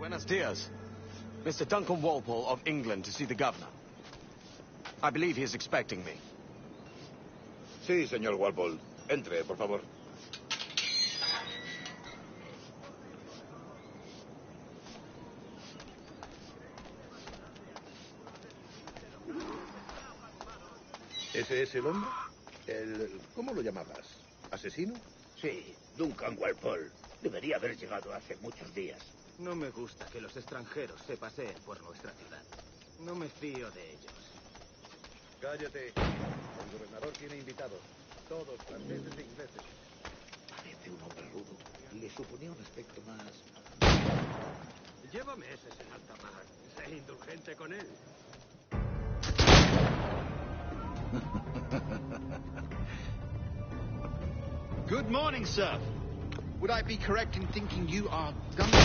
Buenos dias. Mr. Duncan Walpole of England to see the governor. I believe he is expecting me. Sí, señor Walpole. Entre, por favor. ¿Ese es el hombre? ¿Cómo lo llamabas? ¿Asesino? Sí, Duncan Walpole. Debería haber llegado hace muchos días. No me gusta que los extranjeros se paseen por nuestra ciudad. No me fío de ellos. Cállate. El gobernador tiene invitados. Todos franceses e ingleses. Parece un hombre rudo. Le suponía un aspecto más... Llévame ese en alta mar. Sé indulgente con él. Good morning, sir. Would I be correct in thinking you are Duncan?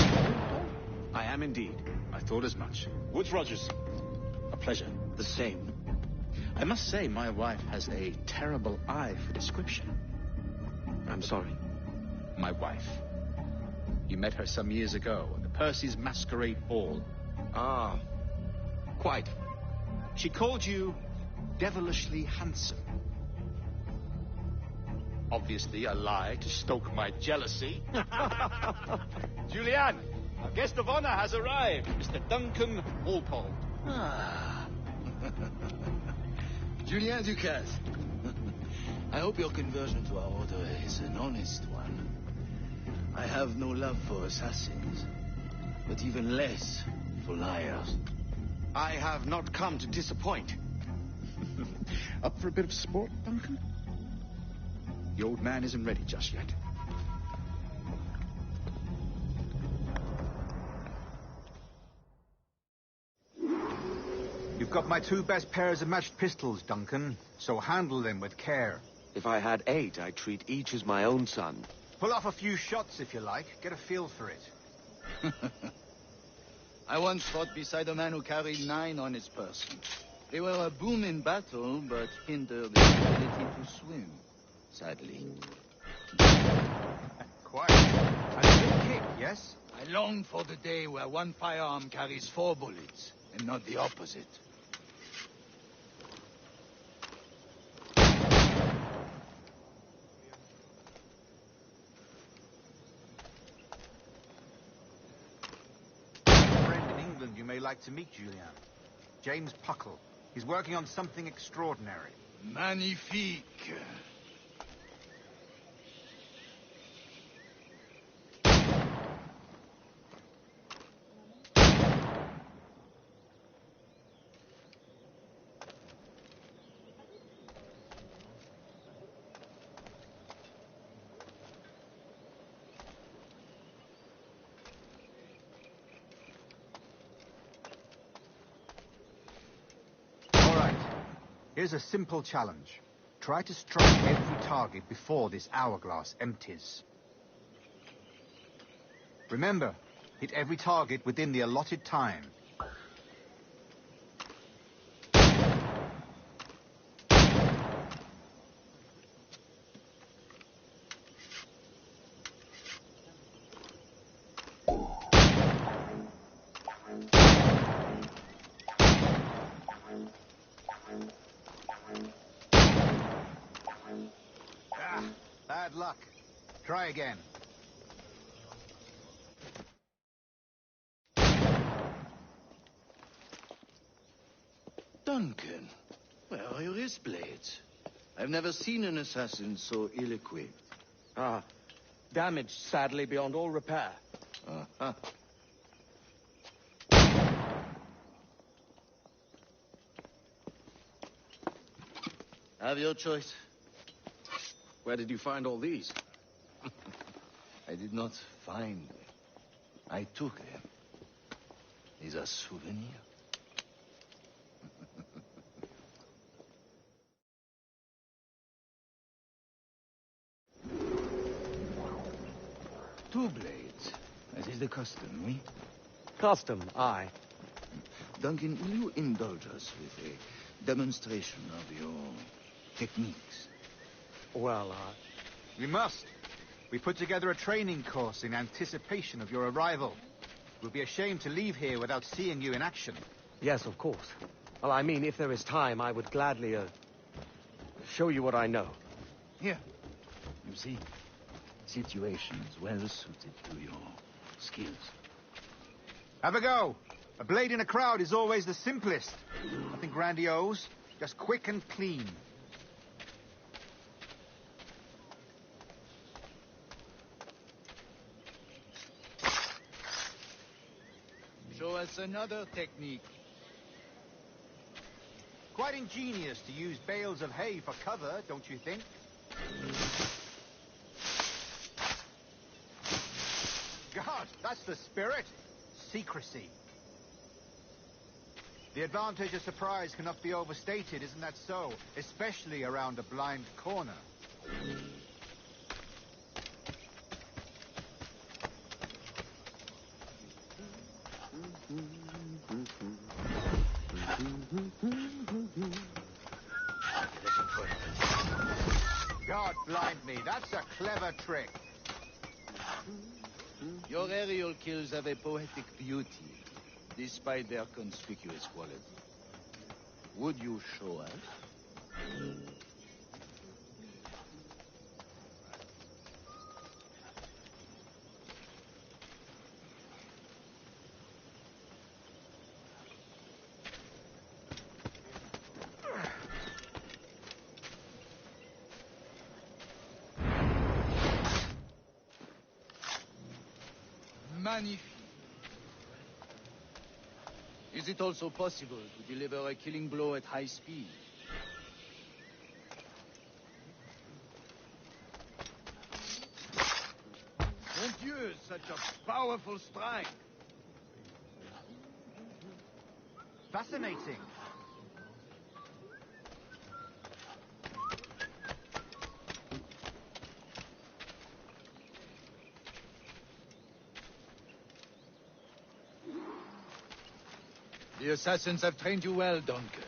I am indeed. I thought as much. Woods Rogers. A pleasure. The same. I must say, my wife has a terrible eye for description. I'm sorry. My wife. You met her some years ago at the Percy's Masquerade Ball. Ah, quite. She called you devilishly handsome. Obviously a lie to stoke my jealousy. Julianne, our guest of honor has arrived, Mr. Duncan Walpole. Ah. Julien Ducasse. I hope your conversion to our order is an honest one. I have no love for assassins, but even less for liars. I have not come to disappoint. Up for a bit of sport, Duncan? The old man isn't ready just yet. You've got my 2 best pairs of matched pistols, Duncan, so handle them with care. If I had 8, I'd treat each as my own son. Pull off a few shots if you like. Get a feel for it. I once fought beside a man who carried 9 on his person. They were a boom in battle, but hindered his ability to swim, sadly. Quiet. And a good kick, yes? I long for the day where one firearm carries 4 bullets, and not the opposite. A friend in England you may like to meet, Julian. James Puckle. He's working on something extraordinary. Magnifique. Here's a simple challenge. Try to strike every target before this hourglass empties. Remember, hit every target within the allotted time. Bad luck. Try again. Duncan, where are your wrist blades? I've never seen an assassin so ill-equipped. Ah, damaged sadly beyond all repair. Uh-huh. Have your choice. Where did you find all these? I did not find them. I took them. These are souvenirs. Two blades. That is the custom, oui? Custom, aye. Duncan, will you indulge us with a demonstration of your techniques? Well, We must. We put together a training course in anticipation of your arrival. It would be a shame to leave here without seeing you in action. Yes, of course. Well, I mean, if there is time, I would gladly, show you what I know. Here. You see, situations well suited to your skills. Have a go. A blade in a crowd is always the simplest. Nothing grandiose, just quick and clean. Show us another technique. Quite ingenious to use bales of hay for cover, don't you think? God, that's the spirit. Secrecy. The advantage of surprise cannot be overstated, isn't that so? Especially around a blind corner. God blind me, that's a clever trick. Your aerial kills have a poetic beauty, despite their conspicuous quality. Would you show us? Magnifique. Is it also possible to deliver a killing blow at high speed? Mon Dieu, such a powerful strike. Fascinating. The assassins have trained you well, Duncan.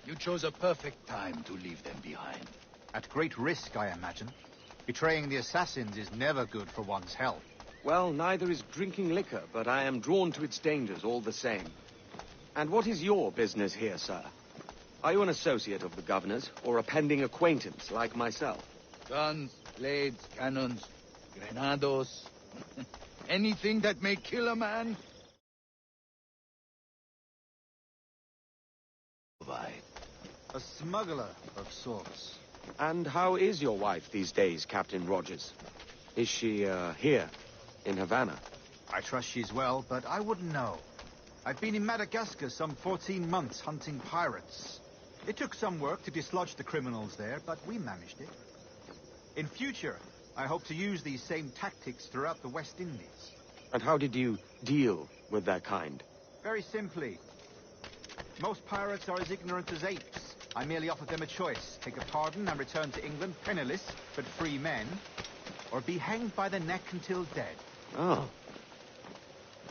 You chose a perfect time to leave them behind. At great risk, I imagine. Betraying the assassins is never good for one's health. Well, neither is drinking liquor, but I am drawn to its dangers all the same. And what is your business here, sir? Are you an associate of the governor's, or a pending acquaintance like myself? Guns, blades, cannons, grenados. Anything that may kill a man. A smuggler of sorts. And how is your wife these days, Captain Rogers? Is she, here, in Havana? I trust she's well, but I wouldn't know. I've been in Madagascar some 14 months hunting pirates. It took some work to dislodge the criminals there, but we managed it. In future, I hope to use these same tactics throughout the West Indies. And how did you deal with that kind? Very simply. Most pirates are as ignorant as apes. I merely offered them a choice. Take a pardon and return to England penniless, but free men, or be hanged by the neck until dead. Oh.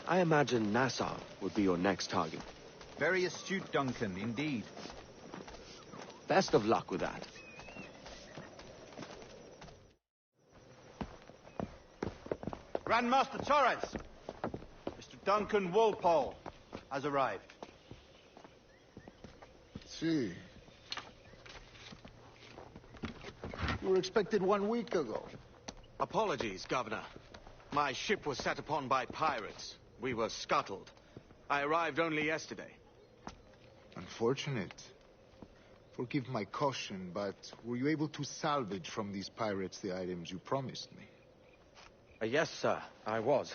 I imagine Nassau would be your next target. Very astute, Duncan, indeed. Best of luck with that. Grandmaster Torres! Mr. Duncan Walpole has arrived. See. You were expected 1 week ago. Apologies, Governor. My ship was set upon by pirates. We were scuttled. I arrived only yesterday. Unfortunate. Forgive my caution, but were you able to salvage from these pirates the items you promised me? Yes, sir, I was.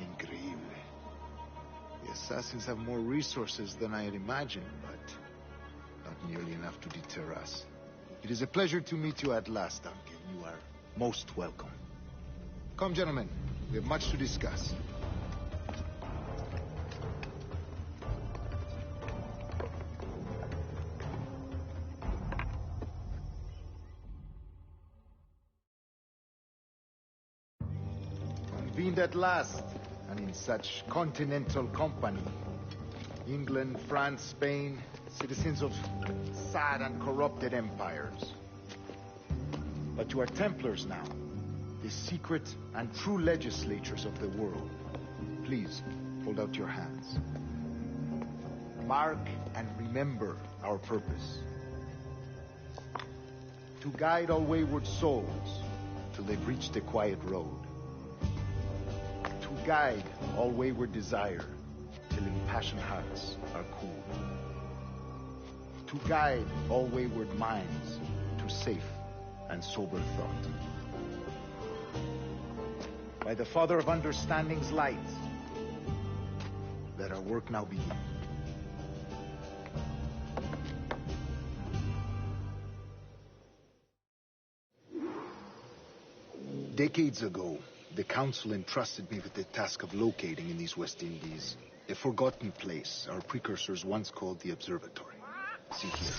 Increíble. The assassins have more resources than I had imagined, but not nearly enough to deter us. It is a pleasure to meet you at last, Duncan. You are most welcome. Come, gentlemen. We have much to discuss. Convened at last, and in such continental company. England, France, Spain, citizens of sad and corrupted empires. But you are Templars now, the secret and true legislatures of the world. Please, hold out your hands. Mark and remember our purpose. To guide all wayward souls till they've reached the quiet road. To guide all wayward desire till impassioned hearts are cool. To guide all wayward minds to safe and sober thought. By the Father of Understanding's light, let our work now begin. Decades ago, the Council entrusted me with the task of locating in these West Indies a forgotten place our precursors once called the Observatory. See here.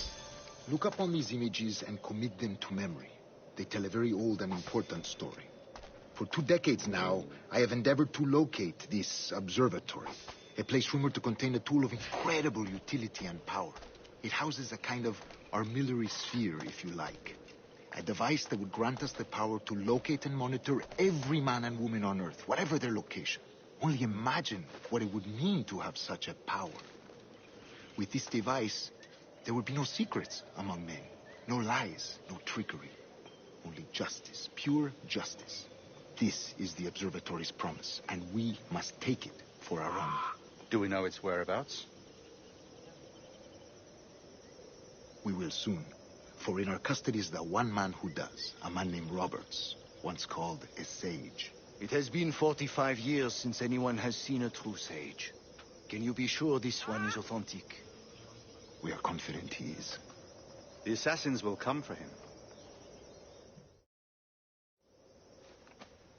Look upon these images and commit them to memory. They tell a very old and important story. For 2 decades now, I have endeavored to locate this observatory, a place rumored to contain a tool of incredible utility and power. It houses a kind of armillary sphere, if you like. A device that would grant us the power to locate and monitor every man and woman on Earth, whatever their location. Only imagine what it would mean to have such a power. With this device, there would be no secrets among men, no lies, no trickery. Only justice, pure justice. This is the observatory's promise, and we must take it for our own. Do we know its whereabouts? We will soon. For in our custody is the one man who does, a man named Roberts, once called a sage. It has been 45 years since anyone has seen a true sage. Can you be sure this one is authentic? We are confident he is. The assassins will come for him.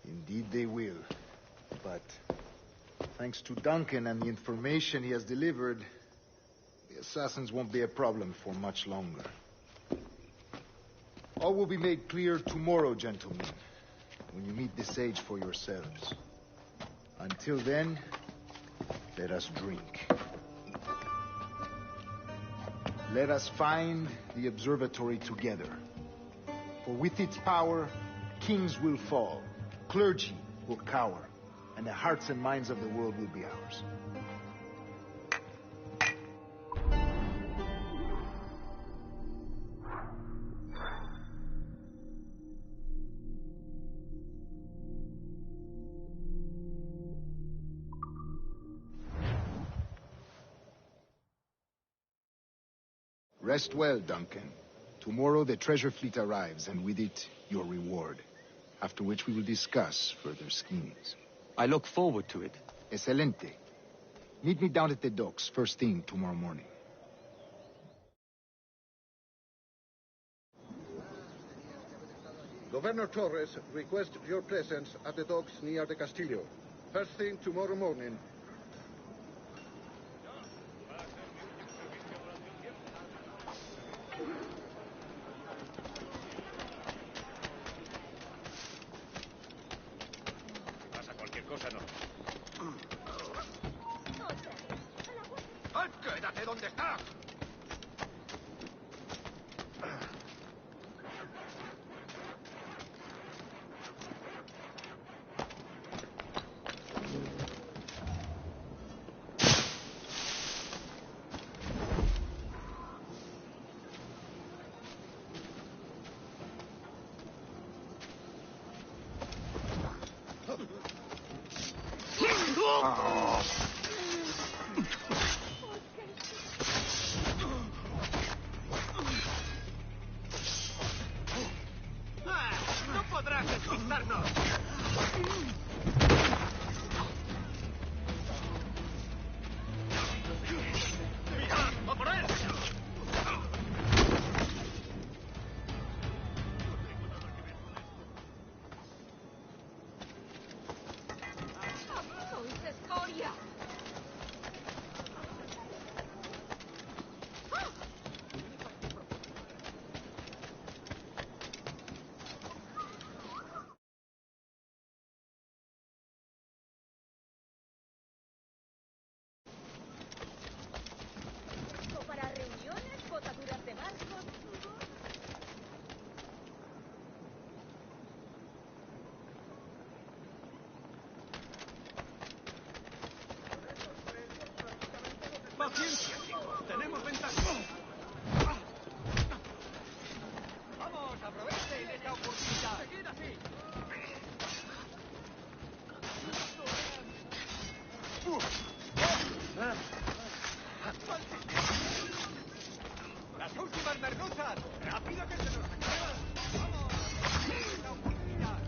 Indeed they will. But thanks to Duncan and the information he has delivered, the assassins won't be a problem for much longer. All will be made clear tomorrow, gentlemen, when you meet the sage for yourselves. Until then, let us drink. Let us find the observatory together. For with its power, kings will fall, clergy will cower, and the hearts and minds of the world will be ours. Rest well, Duncan. Tomorrow the treasure fleet arrives, and with it, your reward. After which we will discuss further schemes. I look forward to it. Excelente. Meet me down at the docks first thing tomorrow morning. Governor Torres requests your presence at the docks near the Castillo. First thing tomorrow morning. ¡Quédate donde estás! ¡No podrás despistarnos! ¡Mira! ¡A por él! ¡Sois escoria! Paciencia, chicos. Tenemos ventaja. Vamos, aprovechen esta oportunidad. Seguid así. Las últimas merluzas. Rápido que se nos acaban. Vamos, aprovechen esta oportunidad.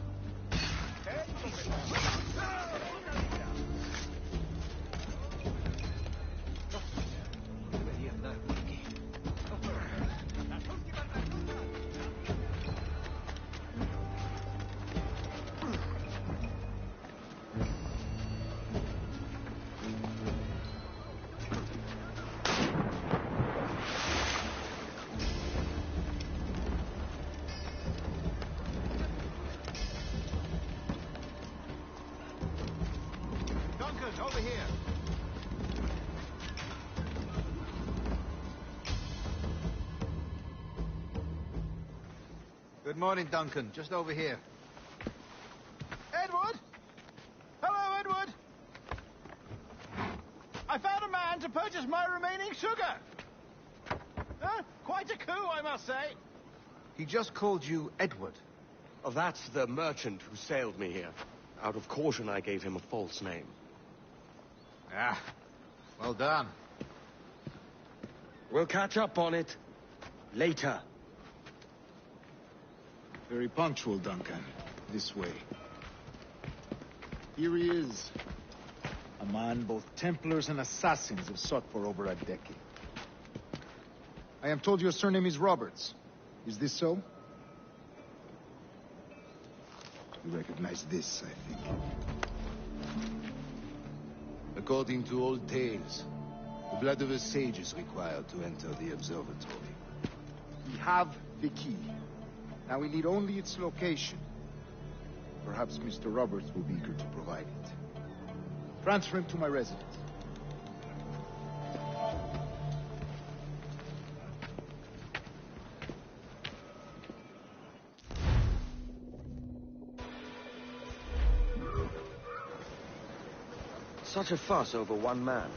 Deberían dar por aquí. Las últimas merluzas. Duncan, over here. Good morning, Duncan. Just over here. Edward? Hello, Edward. I found a man to purchase my remaining sugar. Huh? Quite a coup, I must say. He just called you Edward. Oh, that's the merchant who sailed me here. Out of caution, I gave him a false name. Ah, well done. We'll catch up on it later. Very punctual, Duncan. This way. Here he is. A man both Templars and assassins have sought for over a decade. I am told your surname is Roberts. Is this so? You recognize this, I think. According to old tales, the blood of a sage is required to enter the observatory. We have the key. Now we need only its location. Perhaps Mr. Roberts will be eager to provide it. Transfer him to my residence. Such a fuss over one man.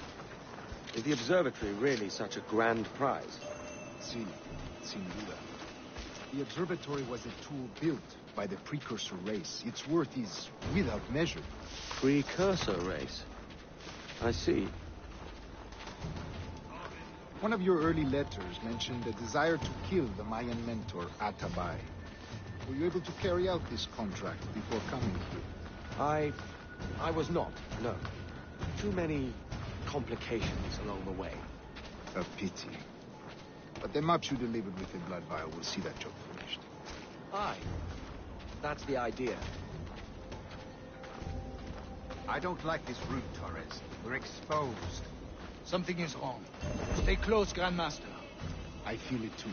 Is the observatory really such a grand prize? Si, sin duda. The observatory was a tool built by the precursor race. Its worth is without measure. Precursor race? I see. One of your early letters mentioned a desire to kill the Mayan mentor, Atabay. Were you able to carry out this contract before coming here? I was not, no. Too many complications along the way. A pity. But the maps you delivered with the blood vial will see that job finished. Aye. That's the idea. I don't like this route, Torres. We're exposed. Something is wrong. Stay close, Grandmaster. I feel it too.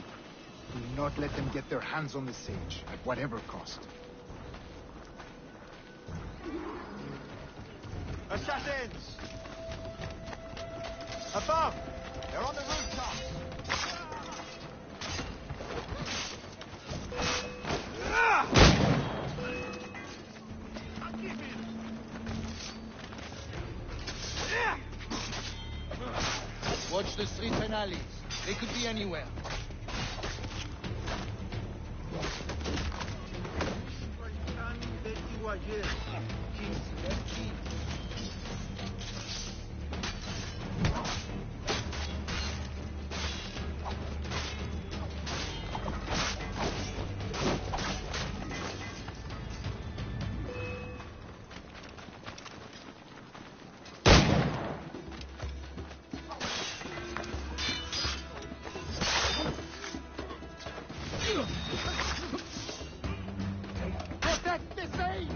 Do not let them get their hands on the sage, at whatever cost. Assassins! Above! They're on the rooftop! Watch the streets and alleys. They could be anywhere. Protect the sage!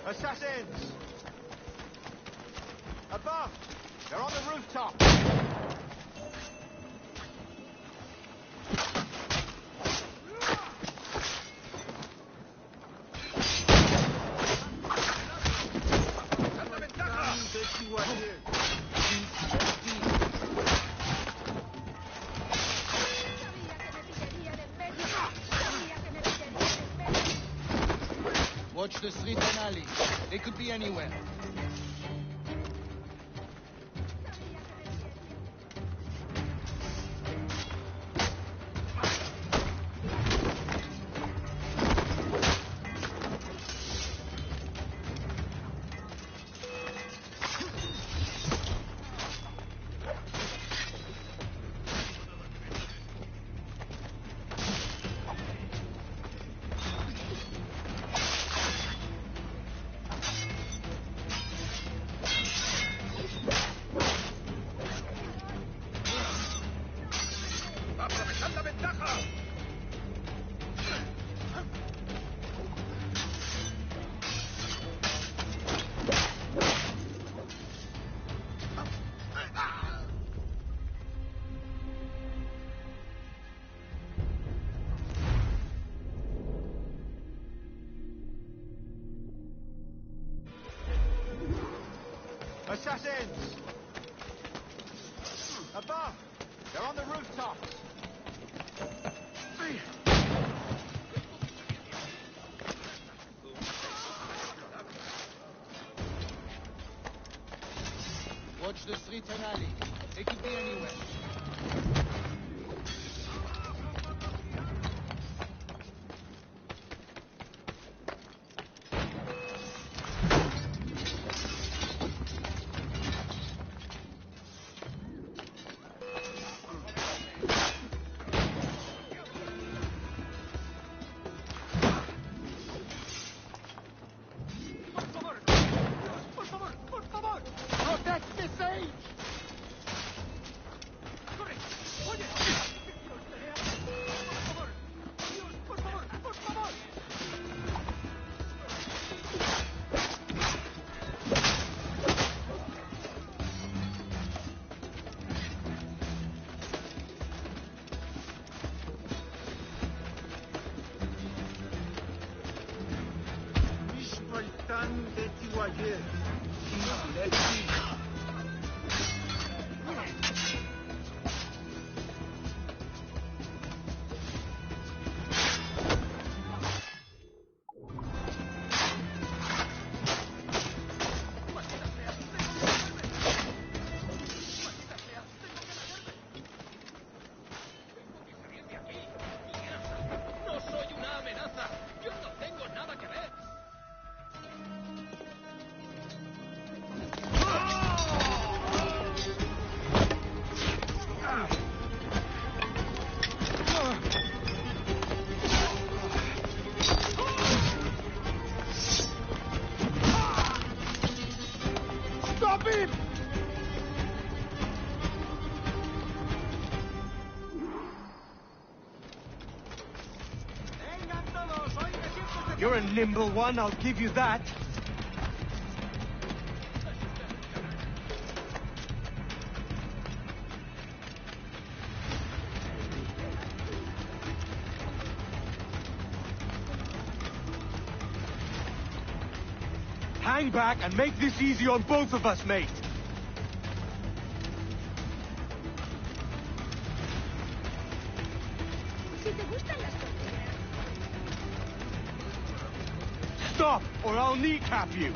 Assassins! Above! They're on the rooftop! Watch the street and alley. They could be anywhere. Assassins! Above! They're on the rooftops! Watch the street and alley. They could be anywhere. You're a nimble one, I'll give you that. Hang back and make this easy on both of us, mate. Stop, or I'll kneecap you.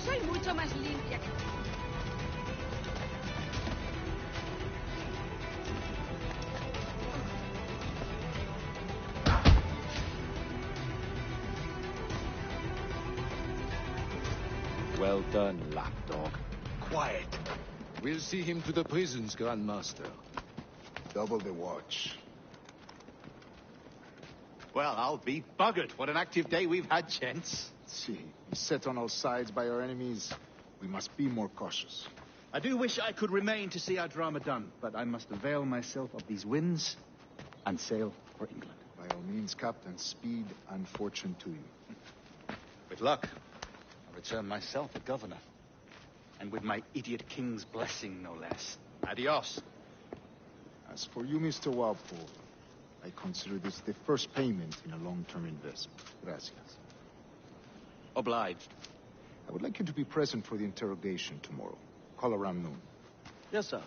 Soy mucho más limpia que tú. Well done, lapdog. Quiet. We'll see him to the prisons, Grandmaster. Double the watch. Well, I'll be buggered. What an active day we've had, gents. See, set on all sides by our enemies. We must be more cautious. I do wish I could remain to see our drama done, but I must avail myself of these winds and sail for England. By all means, Captain, speed and fortune to you. With luck, I'll return myself a governor. And with my idiot king's blessing, no less. Adios. As for you, Mr. Walpole, I consider this the first payment in a long-term investment. Gracias. Obliged. I would like you to be present for the interrogation tomorrow. Call around noon. Yes, sir.